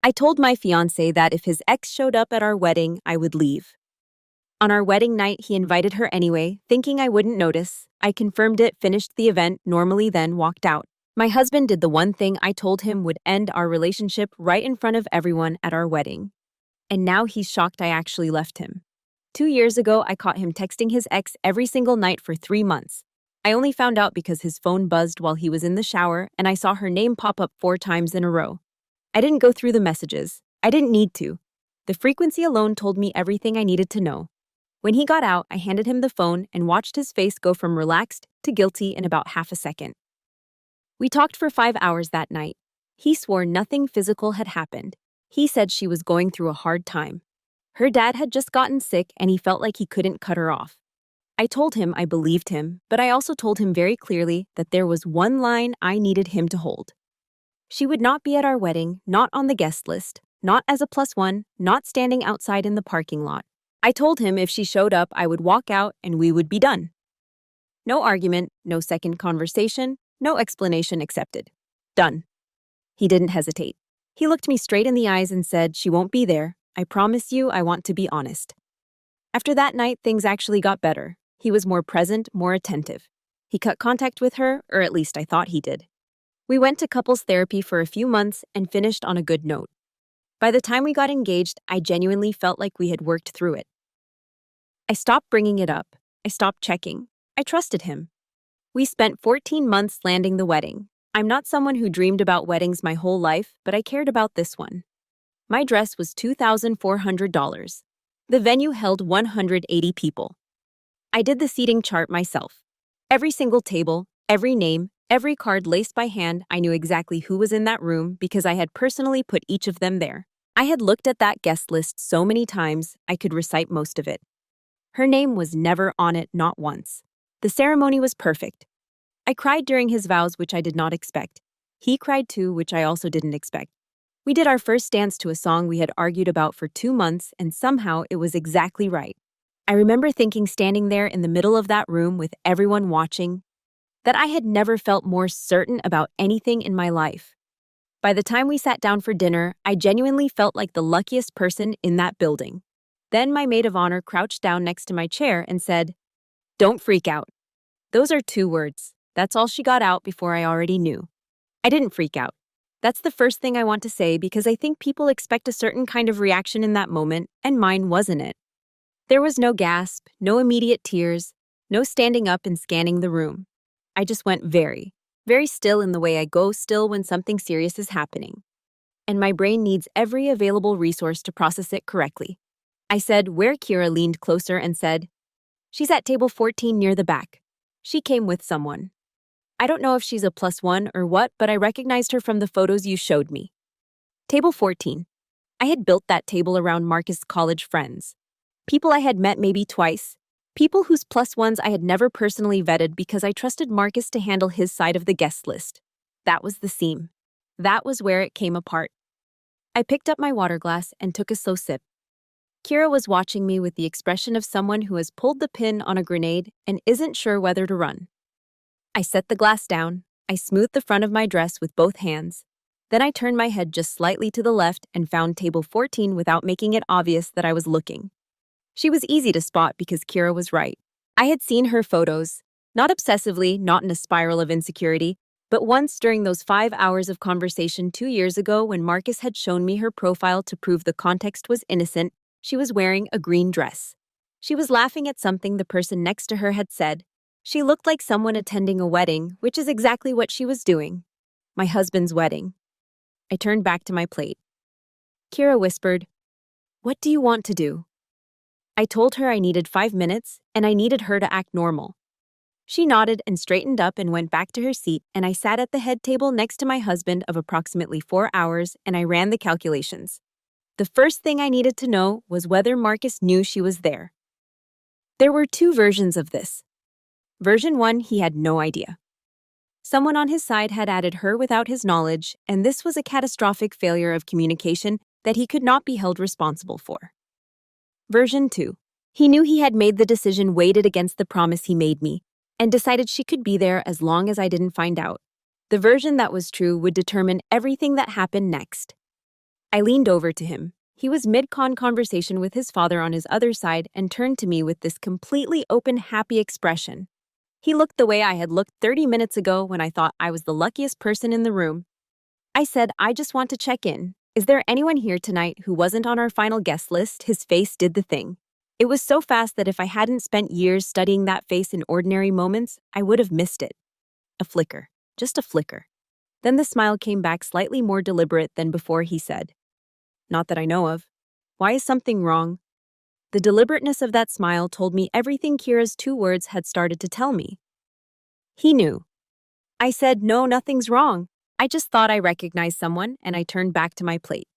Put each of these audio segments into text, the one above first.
I told my fiancé that if his ex showed up at our wedding, I would leave. On our wedding night, he invited her anyway, thinking I wouldn't notice. I confirmed it, finished the event normally, then walked out. My husband did the one thing I told him would end our relationship right in front of everyone at our wedding. And now he's shocked I actually left him. 2 years ago, I caught him texting his ex every single night for 3 months. I only found out because his phone buzzed while he was in the shower and I saw her name pop up 4 times in a row. I didn't go through the messages. I didn't need to. The frequency alone told me everything I needed to know. When he got out, I handed him the phone and watched his face go from relaxed to guilty in about half a second. We talked for 5 hours that night. He swore nothing physical had happened. He said she was going through a hard time. Her dad had just gotten sick and he felt like he couldn't cut her off. I told him I believed him, but I also told him very clearly that there was one line I needed him to hold. She would not be at our wedding, not on the guest list, not as a +1, not standing outside in the parking lot. I told him if she showed up, I would walk out and we would be done. No argument, no second conversation, no explanation accepted. Done. He didn't hesitate. He looked me straight in the eyes and said, "She won't be there. I promise you I want to be honest." After that night, things actually got better. He was more present, more attentive. He cut contact with her, or at least I thought he did. We went to couples therapy for a few months and finished on a good note. By the time we got engaged, I genuinely felt like we had worked through it. I stopped bringing it up. I stopped checking. I trusted him. We spent 14 months landing the wedding. I'm not someone who dreamed about weddings my whole life, but I cared about this one. My dress was $2,400. The venue held 180 people. I did the seating chart myself. Every single table, every name, every card laced by hand. I knew exactly who was in that room because I had personally put each of them there. I had looked at that guest list so many times, I could recite most of it. Her name was never on it, not once. The ceremony was perfect. I cried during his vows, which I did not expect. He cried too, which I also didn't expect. We did our first dance to a song we had argued about for 2 months, and somehow it was exactly right. I remember thinking, standing there in the middle of that room with everyone watching, that I had never felt more certain about anything in my life. By the time we sat down for dinner, I genuinely felt like the luckiest person in that building. Then my maid of honor crouched down next to my chair and said, "Don't freak out." Those are 2 words. That's all she got out before I already knew. I didn't freak out. That's the first thing I want to say because I think people expect a certain kind of reaction in that moment, and mine wasn't it. There was no gasp, no immediate tears, no standing up and scanning the room. I just went very, very still in the way I go still when something serious is happening. And my brain needs every available resource to process it correctly. I said, where Kira leaned closer and said, "She's at table 14 near the back. She came with someone. I don't know if she's a +1 or what, but I recognized her from the photos you showed me." Table 14. I had built that table around Marcus' college friends. People I had met maybe twice. People whose +1s I had never personally vetted because I trusted Marcus to handle his side of the guest list. That was the seam. That was where it came apart. I picked up my water glass and took a slow sip. Kira was watching me with the expression of someone who has pulled the pin on a grenade and isn't sure whether to run. I set the glass down. I smoothed the front of my dress with both hands. Then I turned my head just slightly to the left and found table 14 without making it obvious that I was looking. She was easy to spot because Kira was right. I had seen her photos, not obsessively, not in a spiral of insecurity, but once during those 5 hours of conversation 2 years ago when Marcus had shown me her profile to prove the context was innocent. She was wearing a green dress. She was laughing at something the person next to her had said. She looked like someone attending a wedding, which is exactly what she was doing. My husband's wedding. I turned back to my plate. Kira whispered, "What do you want to do?" I told her I needed 5 minutes, and I needed her to act normal. She nodded and straightened up and went back to her seat, and I sat at the head table next to my husband of approximately 4 hours, and I ran the calculations. The first thing I needed to know was whether Marcus knew she was there. There were 2 versions of this. Version 1, he had no idea. Someone on his side had added her without his knowledge, and this was a catastrophic failure of communication that he could not be held responsible for. Version 2, he knew he had made the decision weighted against the promise he made me, and decided she could be there as long as I didn't find out. The version that was true would determine everything that happened next. I leaned over to him. He was mid-con conversation with his father on his other side and turned to me with this completely open, happy expression. He looked the way I had looked 30 minutes ago when I thought I was the luckiest person in the room. I said, I just want to check in. Is there anyone here tonight who wasn't on our final guest list? His face did the thing. It was so fast that if I hadn't spent years studying that face in ordinary moments, I would have missed it. A flicker. Just a flicker. Then the smile came back slightly more deliberate than before. He said, Not that I know of. Why is something wrong? The deliberateness of that smile told me everything Kira's 2 words had started to tell me. He knew. I said, No, nothing's wrong. I just thought I recognized someone, and I turned back to my plate.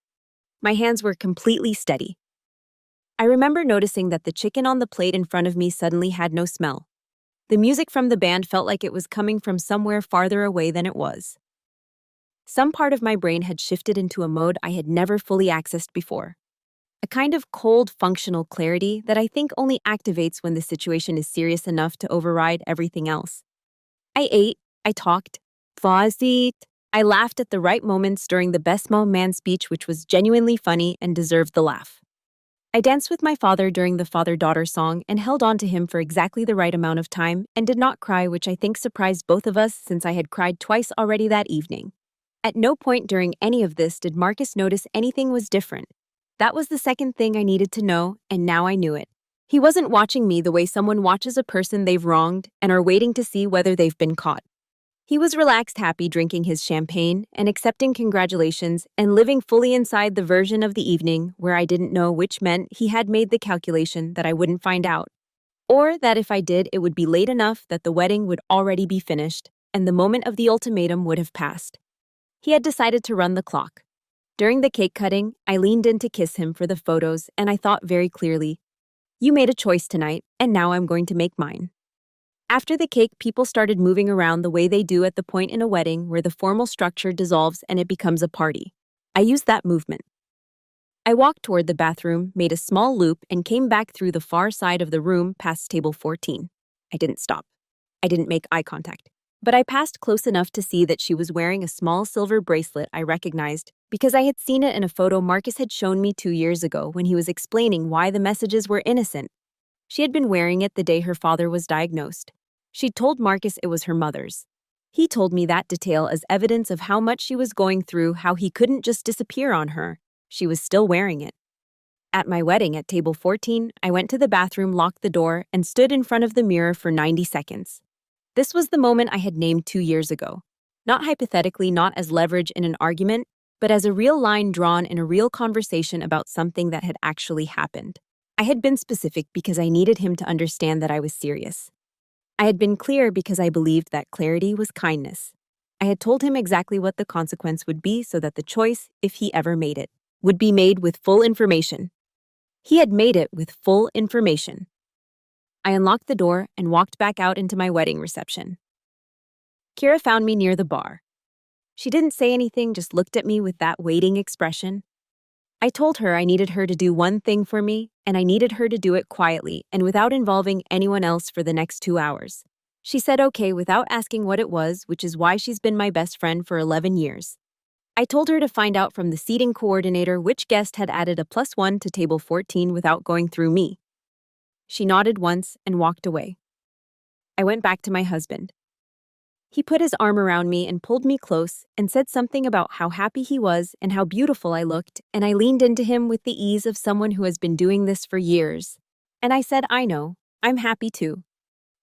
My hands were completely steady. I remember noticing that the chicken on the plate in front of me suddenly had no smell. The music from the band felt like it was coming from somewhere farther away than it was. Some part of my brain had shifted into a mode I had never fully accessed before. A kind of cold, functional clarity that I think only activates when the situation is serious enough to override everything else. I ate, I talked, I laughed at the right moments during the best man speech, which was genuinely funny and deserved the laugh. I danced with my father during the father-daughter song and held on to him for exactly the right amount of time and did not cry, which I think surprised both of us since I had cried twice already that evening. At no point during any of this did Marcus notice anything was different. That was the second thing I needed to know, and now I knew it. He wasn't watching me the way someone watches a person they've wronged and are waiting to see whether they've been caught. He was relaxed, happy, drinking his champagne and accepting congratulations and living fully inside the version of the evening where I didn't know, which meant he had made the calculation that I wouldn't find out. Or that if I did, it would be late enough that the wedding would already be finished and the moment of the ultimatum would have passed. He had decided to run the clock. During the cake cutting, I leaned in to kiss him for the photos and I thought very clearly, You made a choice tonight, and now I'm going to make mine. After the cake, people started moving around the way they do at the point in a wedding where the formal structure dissolves and it becomes a party. I used that movement. I walked toward the bathroom, made a small loop, and came back through the far side of the room past table 14. I didn't stop. I didn't make eye contact. But I passed close enough to see that she was wearing a small silver bracelet I recognized because I had seen it in a photo Marcus had shown me 2 years ago when he was explaining why the messages were innocent. She had been wearing it the day her father was diagnosed. She'd told Marcus it was her mother's. He told me that detail as evidence of how much she was going through, how he couldn't just disappear on her. She was still wearing it. At my wedding at table 14, I went to the bathroom, locked the door, and stood in front of the mirror for 90 seconds. This was the moment I had named 2 years ago. Not hypothetically, not as leverage in an argument, but as a real line drawn in a real conversation about something that had actually happened. I had been specific because I needed him to understand that I was serious. I had been clear because I believed that clarity was kindness. I had told him exactly what the consequence would be so that the choice, if he ever made it, would be made with full information. He had made it with full information. I unlocked the door and walked back out into my wedding reception. Kira found me near the bar. She didn't say anything, just looked at me with that waiting expression. I told her I needed her to do one thing for me, and I needed her to do it quietly and without involving anyone else for the next 2 hours. She said okay without asking what it was, which is why she's been my best friend for 11 years. I told her to find out from the seating coordinator which guest had added a +1 to table 14 without going through me. She nodded once and walked away. I went back to my husband. He put his arm around me and pulled me close and said something about how happy he was and how beautiful I looked, and I leaned into him with the ease of someone who has been doing this for years. And I said, I know, I'm happy too.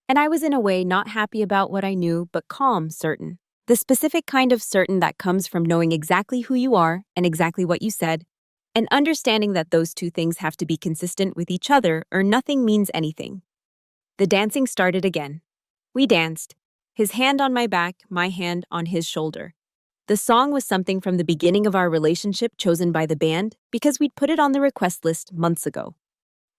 And I was in a way not happy about what I knew, but calm, certain. The specific kind of certain that comes from knowing exactly who you are and exactly what you said, and understanding that those two things have to be consistent with each other or nothing means anything. The dancing started again. We danced. His hand on my back, my hand on his shoulder. The song was something from the beginning of our relationship chosen by the band because we'd put it on the request list months ago.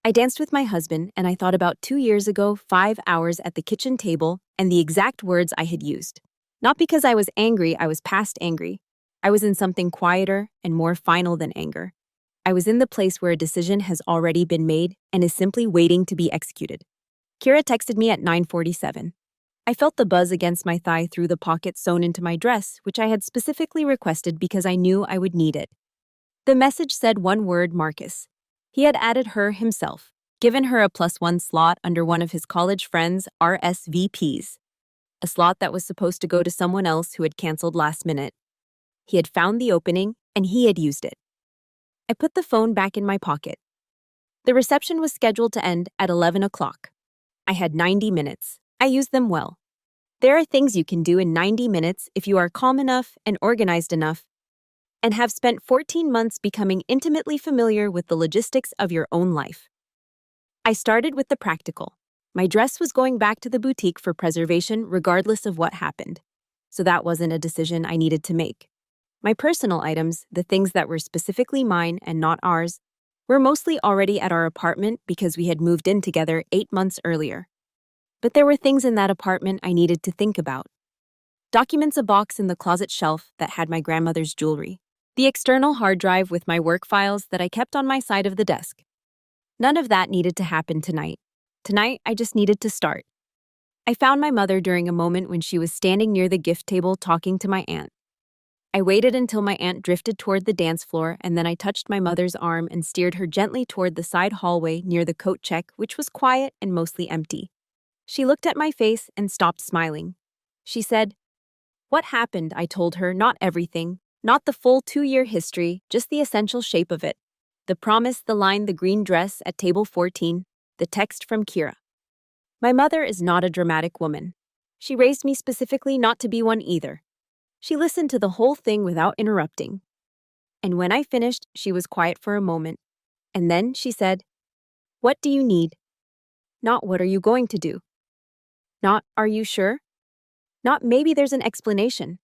I danced with my husband and I thought about 2 years ago, 5 hours at the kitchen table and the exact words I had used. Not because I was angry, I was past angry. I was in something quieter and more final than anger. I was in the place where a decision has already been made and is simply waiting to be executed. Kira texted me at 9:47. I felt the buzz against my thigh through the pocket sewn into my dress, which I had specifically requested because I knew I would need it. The message said one word: Marcus. He had added her himself, given her a +1 slot under one of his college friends' RSVPs, a slot that was supposed to go to someone else who had canceled last minute. He had found the opening, and he had used it. I put the phone back in my pocket. The reception was scheduled to end at 11 o'clock. I had 90 minutes. I used them well. There are things you can do in 90 minutes if you are calm enough and organized enough, and have spent 14 months becoming intimately familiar with the logistics of your own life. I started with the practical. My dress was going back to the boutique for preservation regardless of what happened, so that wasn't a decision I needed to make. My personal items, the things that were specifically mine and not ours, were mostly already at our apartment because we had moved in together 8 months earlier. But there were things in that apartment I needed to think about. Documents, a box in the closet shelf that had my grandmother's jewelry, the external hard drive with my work files that I kept on my side of the desk. None of that needed to happen tonight. Tonight, I just needed to start. I found my mother during a moment when she was standing near the gift table talking to my aunt. I waited until my aunt drifted toward the dance floor, and then I touched my mother's arm and steered her gently toward the side hallway near the coat check, which was quiet and mostly empty. She looked at my face and stopped smiling. She said, "What happened?" I told her, not everything, not the full 2-year history, just the essential shape of it. The promise, the line, the green dress at table 14, the text from Kira. My mother is not a dramatic woman. She raised me specifically not to be one either. She listened to the whole thing without interrupting. And when I finished, she was quiet for a moment. And then she said, "What do you need?" Not "What are you going to do?" Not "Are you sure?" Not "Maybe there's an explanation."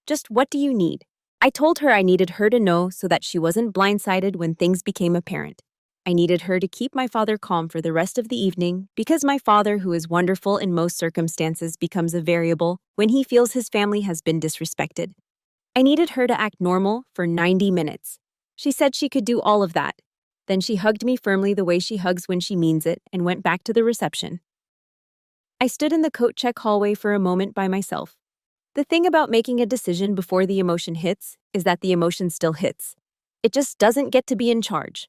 Just "What do you need?" I told her I needed her to know so that she wasn't blindsided when things became apparent. I needed her to keep my father calm for the rest of the evening because my father, who is wonderful in most circumstances, becomes a variable when he feels his family has been disrespected. I needed her to act normal for 90 minutes. She said she could do all of that. Then she hugged me firmly the way she hugs when she means it and went back to the reception. I stood in the coat check hallway for a moment by myself. The thing about making a decision before the emotion hits is that the emotion still hits. It just doesn't get to be in charge.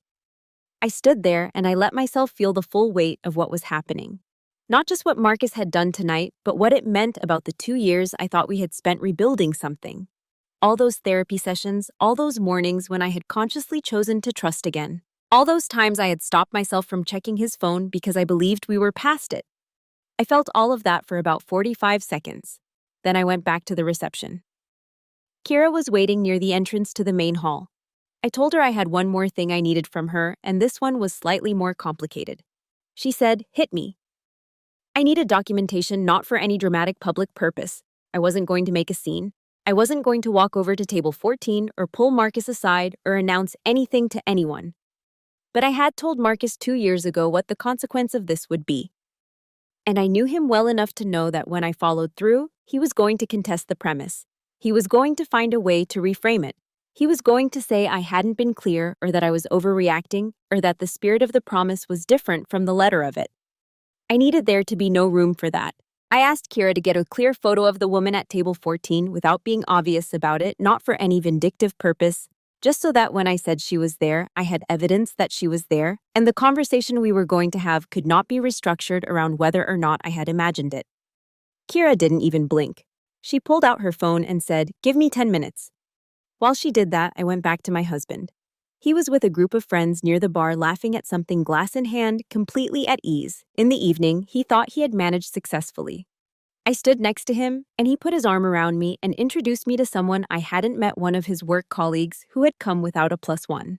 I stood there and I let myself feel the full weight of what was happening. Not just what Marcus had done tonight, but what it meant about the 2 years I thought we had spent rebuilding something. All those therapy sessions, all those mornings when I had consciously chosen to trust again. All those times I had stopped myself from checking his phone because I believed we were past it. I felt all of that for about 45 seconds. Then I went back to the reception. Kira was waiting near the entrance to the main hall. I told her I had one more thing I needed from her, and this one was slightly more complicated. She said, "Hit me." I needed documentation, not for any dramatic public purpose. I wasn't going to make a scene. I wasn't going to walk over to table 14 or pull Marcus aside or announce anything to anyone. But I had told Marcus 2 years ago what the consequence of this would be. And I knew him well enough to know that when I followed through, he was going to contest the premise. He was going to find a way to reframe it. He was going to say I hadn't been clear, or that I was overreacting, or that the spirit of the promise was different from the letter of it. I needed there to be no room for that. I asked Kira to get a clear photo of the woman at table 14 without being obvious about it, not for any vindictive purpose, just so that when I said she was there, I had evidence that she was there, and the conversation we were going to have could not be restructured around whether or not I had imagined it. Kira didn't even blink. She pulled out her phone and said, "Give me 10 minutes. While she did that, I went back to my husband. He was with a group of friends near the bar laughing at something, glass in hand, completely at ease. In the evening, he thought he had managed successfully. I stood next to him, and he put his arm around me and introduced me to someone I hadn't met, one of his work colleagues who had come without a +1.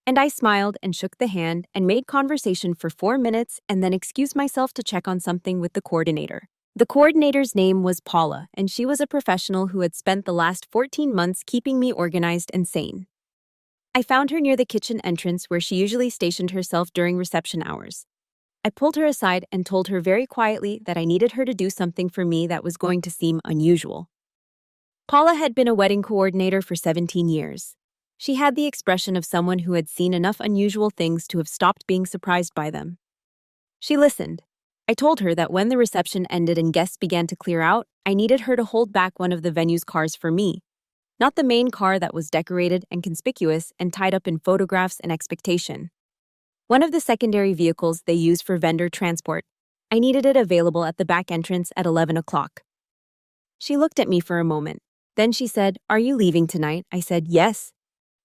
And I smiled and shook the hand and made conversation for 4 minutes and then excused myself to check on something with the coordinator. The coordinator's name was Paula, and she was a professional who had spent the last 14 months keeping me organized and sane. I found her near the kitchen entrance where she usually stationed herself during reception hours. I pulled her aside and told her very quietly that I needed her to do something for me that was going to seem unusual. Paula had been a wedding coordinator for 17 years. She had the expression of someone who had seen enough unusual things to have stopped being surprised by them. She listened. I told her that when the reception ended and guests began to clear out, I needed her to hold back one of the venue's cars for me. not the main car that was decorated and conspicuous and tied up in photographs and expectation. One of the secondary vehicles they use for vendor transport. I needed it available at the back entrance at 11 o'clock. She looked at me for a moment. Then she said, "Are you leaving tonight?" I said, "Yes."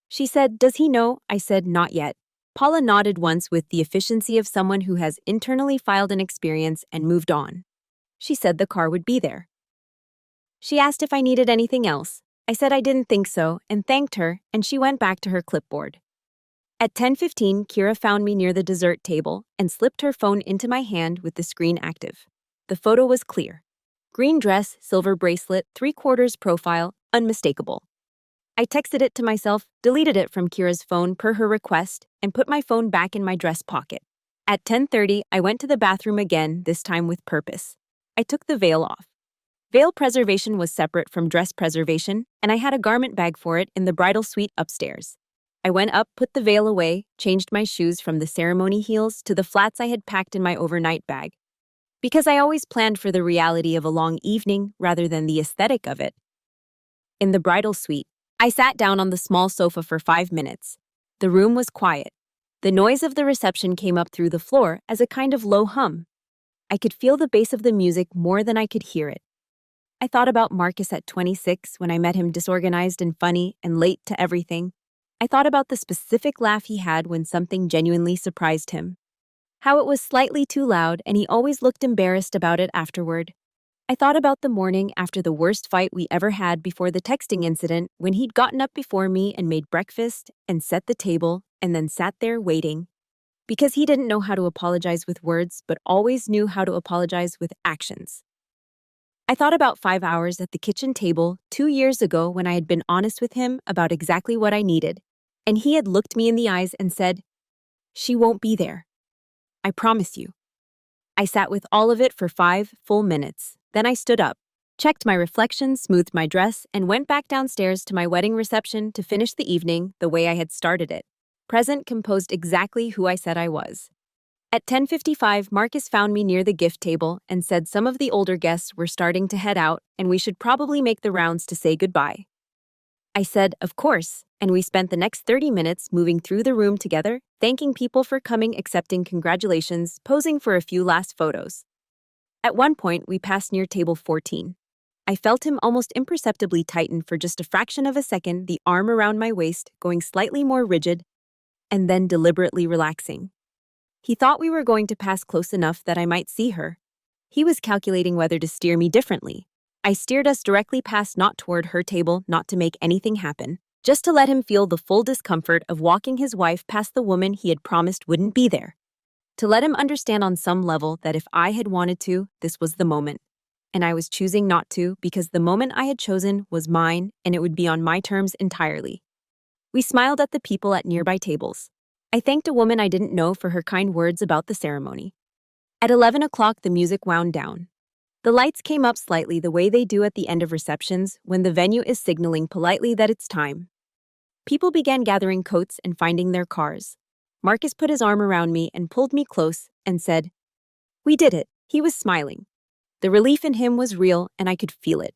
She said, "Does he know?" I said, "Not yet." Paula nodded once with the efficiency of someone who has internally filed an experience and moved on. She said the car would be there. She asked if I needed anything else. I said I didn't think so and thanked her, and she went back to her clipboard. At 10:15, Kira found me near the dessert table and slipped her phone into my hand with the screen active. The photo was clear. Green dress, silver bracelet, 3/4 profile, unmistakable. I texted it to myself, deleted it from Kira's phone per her request, and put my phone back in my dress pocket. At 10:30, I went to the bathroom again, this time with purpose. I took the veil off. Veil preservation was separate from dress preservation, and I had a garment bag for it in the bridal suite upstairs. I went up, put the veil away, changed my shoes from the ceremony heels to the flats I had packed in my overnight bag. Because I always planned for the reality of a long evening rather than the aesthetic of it. In the bridal suite, I sat down on the small sofa for 5 minutes. The room was quiet. The noise of the reception came up through the floor as a kind of low hum. I could feel the bass of the music more than I could hear it. I thought about Marcus at 26 when I met him, disorganized and funny and late to everything. I thought about the specific laugh he had when something genuinely surprised him. How it was slightly too loud and he always looked embarrassed about it afterward. I thought about the morning after the worst fight we ever had before the texting incident, when he'd gotten up before me and made breakfast and set the table and then sat there waiting. Because he didn't know how to apologize with words but always knew how to apologize with actions. I thought about 5 hours at the kitchen table 2 years ago when I had been honest with him about exactly what I needed, and he had looked me in the eyes and said, "She won't be there. I promise you." I sat with all of it for 5 full minutes. Then I stood up, checked my reflection, smoothed my dress, and went back downstairs to my wedding reception to finish the evening the way I had started it. Present, composed, exactly who I said I was. At 10:55, Marcus found me near the gift table and said some of the older guests were starting to head out and we should probably make the rounds to say goodbye. I said, "Of course," and we spent the next 30 minutes moving through the room together, thanking people for coming, accepting congratulations, posing for a few last photos. At one point, we passed near table 14. I felt him almost imperceptibly tighten for just a fraction of a second, the arm around my waist going slightly more rigid, and then deliberately relaxing. He thought we were going to pass close enough that I might see her. He was calculating whether to steer me differently. I steered us directly past, not toward her table, not to make anything happen, just to let him feel the full discomfort of walking his wife past the woman he had promised wouldn't be there. To let him understand on some level that if I had wanted to, this was the moment. And I was choosing not to because the moment I had chosen was mine and it would be on my terms entirely. We smiled at the people at nearby tables. I thanked a woman I didn't know for her kind words about the ceremony. At 11 o'clock, the music wound down. The lights came up slightly the way they do at the end of receptions when the venue is signaling politely that it's time. People began gathering coats and finding their cars. Marcus put his arm around me and pulled me close and said, "We did it." He was smiling. The relief in him was real and I could feel it.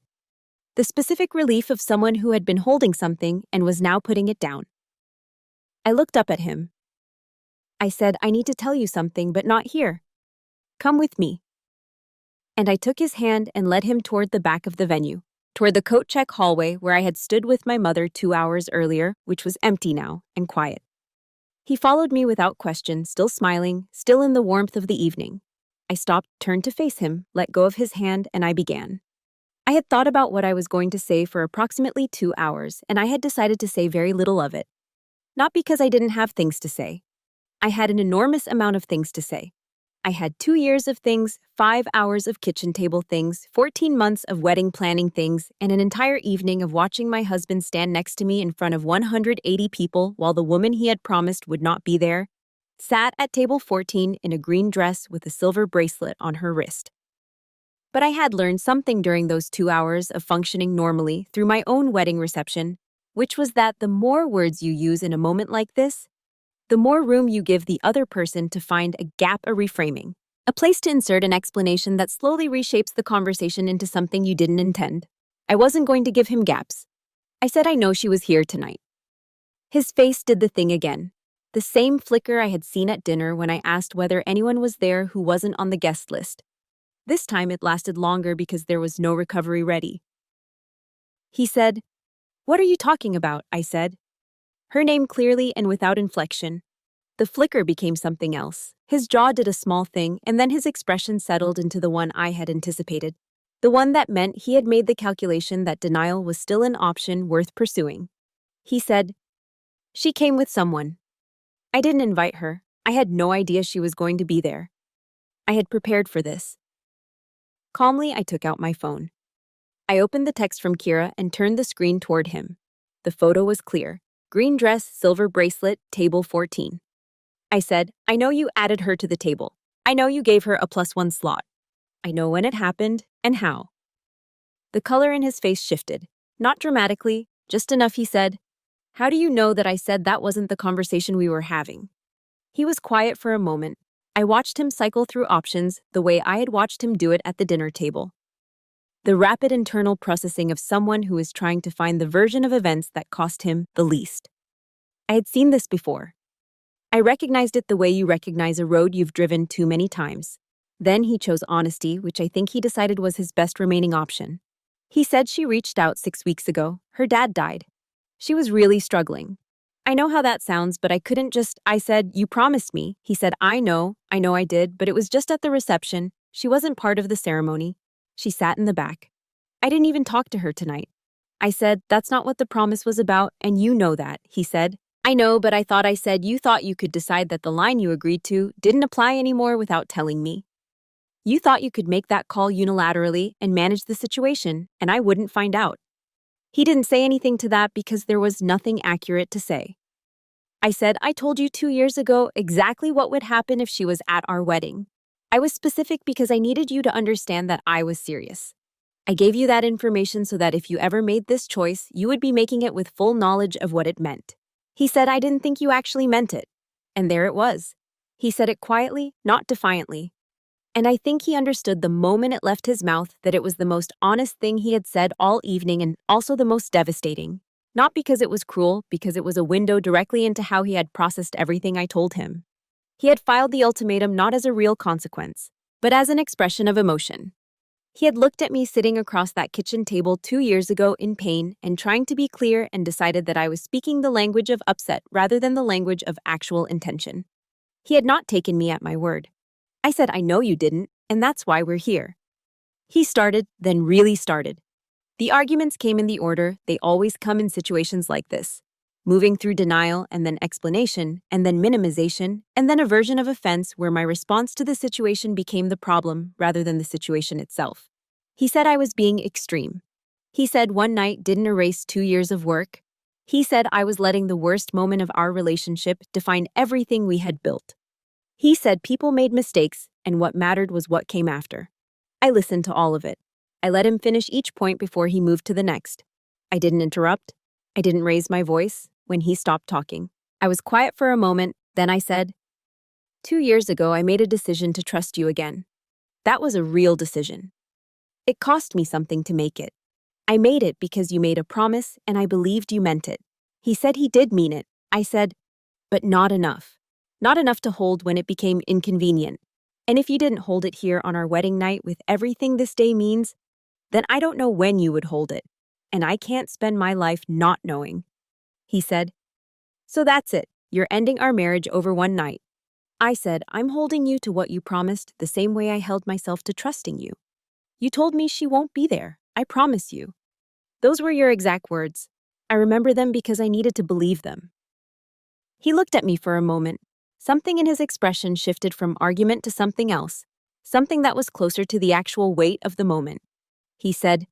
The specific relief of someone who had been holding something and was now putting it down. I looked up at him. I said, "I need to tell you something, but not here. Come with me." And I took his hand and led him toward the back of the venue, toward the coat check hallway where I had stood with my mother 2 hours earlier, which was empty now and quiet. He followed me without question, still smiling, still in the warmth of the evening. I stopped, turned to face him, let go of his hand, and I began. I had thought about what I was going to say for approximately 2 hours, and I had decided to say very little of it. Not because I didn't have things to say. I had an enormous amount of things to say. I had 2 years of things, 5 hours of kitchen table things, 14 months of wedding planning things, and an entire evening of watching my husband stand next to me in front of 180 people while the woman he had promised would not be there sat at table 14 in a green dress with a silver bracelet on her wrist. But I had learned something during those 2 hours of functioning normally through my own wedding reception, which was that the more words you use in a moment like this, the more room you give the other person to find a gap, a reframing, a place to insert an explanation that slowly reshapes the conversation into something you didn't intend. I wasn't going to give him gaps. I said I know she was here tonight. His face did the thing again. The same flicker I had seen at dinner when I asked whether anyone was there who wasn't on the guest list. This time it lasted longer because there was no recovery ready. He said, "What are you talking about?" I said. Her name clearly and without inflection. The flicker became something else. His jaw did a small thing, and then his expression settled into the one I had anticipated. The one that meant he had made the calculation that denial was still an option worth pursuing. He said, "She came with someone. I didn't invite her. I had no idea she was going to be there. I had prepared for this." Calmly, I took out my phone. I opened the text from Kira and turned the screen toward him. The photo was clear. Green dress, silver bracelet, table 14. I said, "I know you added her to the table. I know you gave her a +1 slot. I know when it happened and how." The color in his face shifted. Not dramatically, just enough. He said, "How do you know that I said that wasn't the conversation we were having?" He was quiet for a moment. I watched him cycle through options the way I had watched him do it at the dinner table. The rapid internal processing of someone who is trying to find the version of events that cost him the least. I had seen this before. I recognized it the way you recognize a road you've driven too many times. Then he chose honesty, which I think he decided was his best remaining option. He said she reached out 6 weeks ago. Her dad died. She was really struggling. I know how that sounds, but I couldn't just— I said, "You promised me." He said, I know I did, but it was just at the reception. She wasn't part of the ceremony. She sat in the back. I didn't even talk to her tonight. I said, "That's not what the promise was about, and you know that." He said, "I know, but I thought I said you thought you could decide that the line you agreed to didn't apply anymore without telling me. You thought you could make that call unilaterally and manage the situation, and I wouldn't find out." He didn't say anything to that because there was nothing accurate to say. I said, "I told you 2 years ago exactly what would happen if she was at our wedding. I was specific because I needed you to understand that I was serious. I gave you that information so that if you ever made this choice, you would be making it with full knowledge of what it meant." He said, "I didn't think you actually meant it." And there it was. He said it quietly, not defiantly. And I think he understood the moment it left his mouth that it was the most honest thing he had said all evening and also the most devastating. Not because it was cruel, because it was a window directly into how he had processed everything I told him. He had filed the ultimatum not as a real consequence, but as an expression of emotion. He had looked at me sitting across that kitchen table 2 years ago in pain and trying to be clear and decided that I was speaking the language of upset rather than the language of actual intention. He had not taken me at my word. I said, "I know you didn't, and that's why we're here." He started, then really started. The arguments came in the order they always come in situations like this. Moving through denial and then explanation and then minimization and then a version of offense where my response to the situation became the problem rather than the situation itself. He said I was being extreme. He said one night didn't erase 2 years of work. He said I was letting the worst moment of our relationship define everything we had built. He said people made mistakes and what mattered was what came after. I listened to all of it. I let him finish each point before he moved to the next. I didn't interrupt. I didn't raise my voice when he stopped talking. I was quiet for a moment, then I said, 2 years ago I made a decision to trust you again. That was a real decision. It cost me something to make it. I made it because you made a promise and I believed you meant it." He said he did mean it. I said, "But not enough. Not enough to hold when it became inconvenient. And if you didn't hold it here on our wedding night with everything this day means, then I don't know when you would hold it. And I can't spend my life not knowing." He said, "So that's it. You're ending our marriage over one night." I said, "I'm holding you to what you promised the same way I held myself to trusting you. You told me she won't be there. I promise you." Those were your exact words. I remember them because I needed to believe them. He looked at me for a moment. Something in his expression shifted from argument to something else, something that was closer to the actual weight of the moment. He said,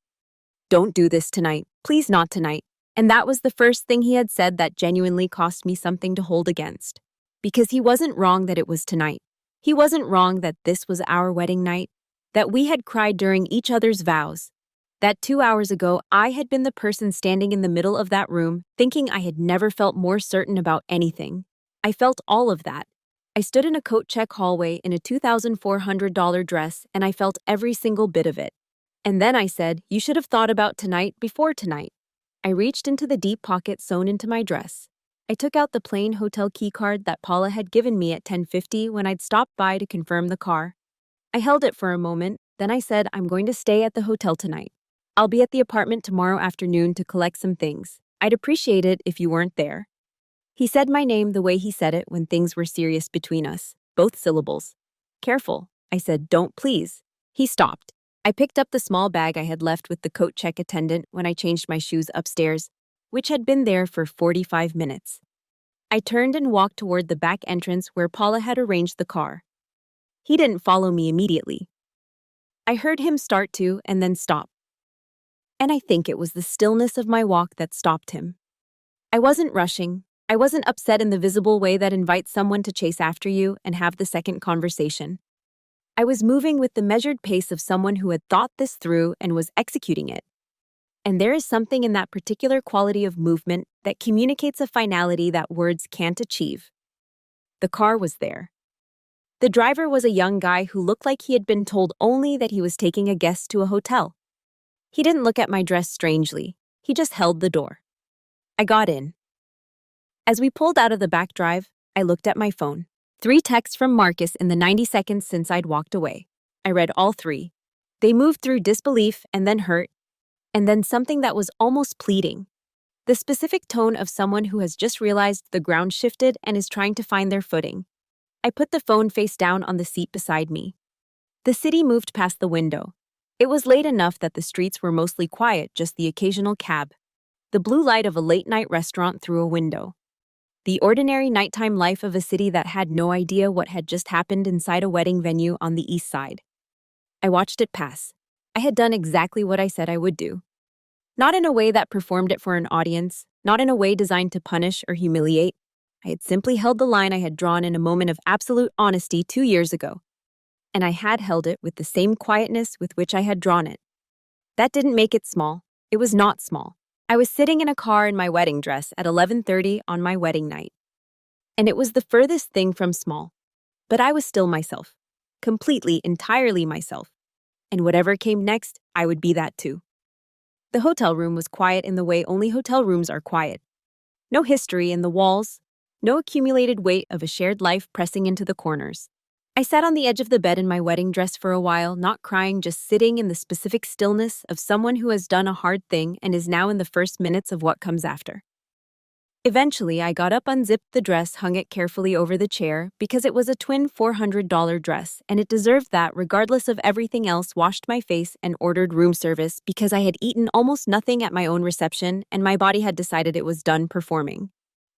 "Don't do this tonight. Please not tonight." And that was the first thing he had said that genuinely cost me something to hold against. Because he wasn't wrong that it was tonight. He wasn't wrong that this was our wedding night, that we had cried during each other's vows, that 2 hours ago I had been the person standing in the middle of that room, thinking I had never felt more certain about anything. I felt all of that. I stood in a coat check hallway in a $2,400 dress, and I felt every single bit of it. And then I said, "You should have thought about tonight before tonight." I reached into the deep pocket sewn into my dress. I took out the plain hotel key card that Paula had given me at 10:50 when I'd stopped by to confirm the car. I held it for a moment, then I said I'm going to stay at the hotel tonight. I'll be at the apartment tomorrow afternoon to collect some things. I'd appreciate it if you weren't there. He said my name the way he said it when things were serious between us, both syllables. Careful, I said, don't please. He stopped. I picked up the small bag I had left with the coat check attendant when I changed my shoes upstairs, which had been there for 45 minutes. I turned and walked toward the back entrance where Paula had arranged the car. He didn't follow me immediately. I heard him start to and then stop. And I think it was the stillness of my walk that stopped him. I wasn't rushing. I wasn't upset in the visible way that invites someone to chase after you and have the second conversation. I was moving with the measured pace of someone who had thought this through and was executing it. And there is something in that particular quality of movement that communicates a finality that words can't achieve. The car was there. The driver was a young guy who looked like he had been told only that he was taking a guest to a hotel. He didn't look at my dress strangely. He just held the door. I got in. As we pulled out of the back drive, I looked at my phone. 3 texts from Marcus in the 90 seconds since I'd walked away. I read all 3. They moved through disbelief and then hurt, and then something that was almost pleading. The specific tone of someone who has just realized the ground shifted and is trying to find their footing. I put the phone face down on the seat beside me. The city moved past the window. It was late enough that the streets were mostly quiet, just the occasional cab. The blue light of a late-night restaurant through a window. The ordinary nighttime life of a city that had no idea what had just happened inside a wedding venue on the east side. I watched it pass. I had done exactly what I said I would do. Not in a way that performed it for an audience, not in a way designed to punish or humiliate. I had simply held the line I had drawn in a moment of absolute honesty 2 years ago. And I had held it with the same quietness with which I had drawn it. That didn't make it small. It was not small. I was sitting in a car in my wedding dress at 11:30 on my wedding night. And it was the furthest thing from small. But I was still myself. Completely, entirely myself. And whatever came next, I would be that too. The hotel room was quiet in the way only hotel rooms are quiet. No history in the walls. No accumulated weight of a shared life pressing into the corners. I sat on the edge of the bed in my wedding dress for a while, not crying, just sitting in the specific stillness of someone who has done a hard thing and is now in the first minutes of what comes after. Eventually, I got up, unzipped the dress, hung it carefully over the chair because it was a twin $400 dress and it deserved that regardless of everything else, washed my face and ordered room service because I had eaten almost nothing at my own reception and my body had decided it was done performing.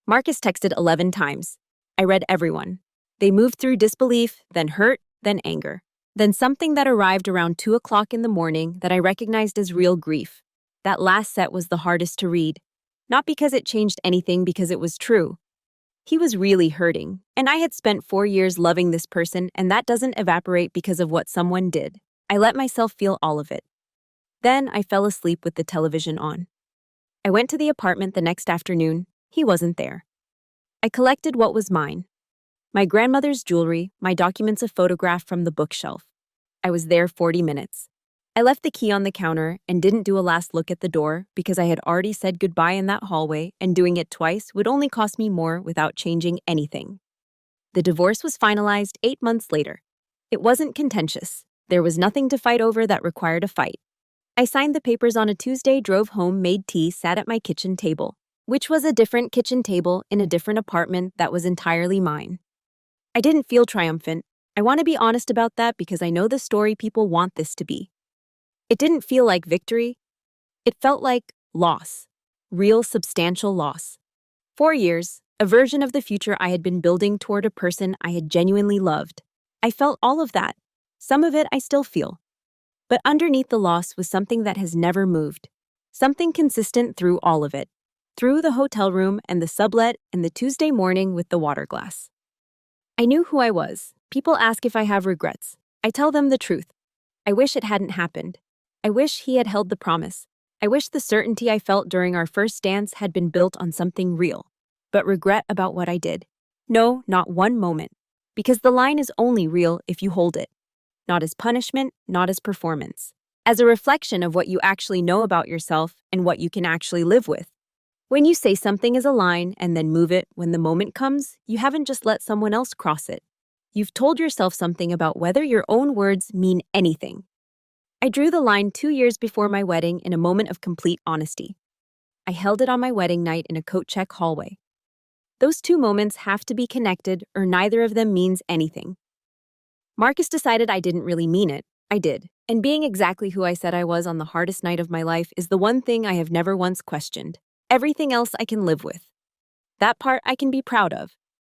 Marcus texted 11 times. I read everyone. They moved through disbelief, then hurt, then anger. Then something that arrived around 2 o'clock in the morning that I recognized as real grief. That last set was the hardest to read. Not because it changed anything, because it was true. He was really hurting, and I had spent 4 years loving this person, and that doesn't evaporate because of what someone did. I let myself feel all of it. Then I fell asleep with the television on. I went to the apartment the next afternoon. He wasn't there. I collected what was mine. My grandmother's jewelry, my documents, a photograph from the bookshelf. I was there 40 minutes. I left the key on the counter and didn't do a last look at the door because I had already said goodbye in that hallway, and doing it twice would only cost me more without changing anything. The divorce was finalized 8 months later. It wasn't contentious. There was nothing to fight over that required a fight. I signed the papers on a Tuesday, drove home, made tea, sat at my kitchen table, which was a different kitchen table in a different apartment that was entirely mine. I didn't feel triumphant. I want to be honest about that because I know the story people want this to be. It didn't feel like victory. It felt like loss. Real, substantial loss. 4 years, a version of the future I had been building toward a person I had genuinely loved. I felt all of that. Some of it I still feel. But underneath the loss was something that has never moved. Something consistent through all of it. Through the hotel room and the sublet and the Tuesday morning with the water glass. I knew who I was. People ask if I have regrets. I tell them the truth. I wish it hadn't happened. I wish he had held the promise. I wish the certainty I felt during our first dance had been built on something real. But regret about what I did? No, not one moment. Because the line is only real if you hold it. Not as punishment, not as performance. as a reflection of what you actually know about yourself and what you can actually live with. When you say something is a line and then move it when the moment comes, you haven't just let someone else cross it. You've told yourself something about whether your own words mean anything. I drew the line 2 years before my wedding in a moment of complete honesty. I held it on my wedding night in a coat check hallway. Those two moments have to be connected, or neither of them means anything. Marcus decided I didn't really mean it. I did. And being exactly who I said I was on the hardest night of my life is the one thing I have never once questioned. Everything else I can live with. That part I can be proud of.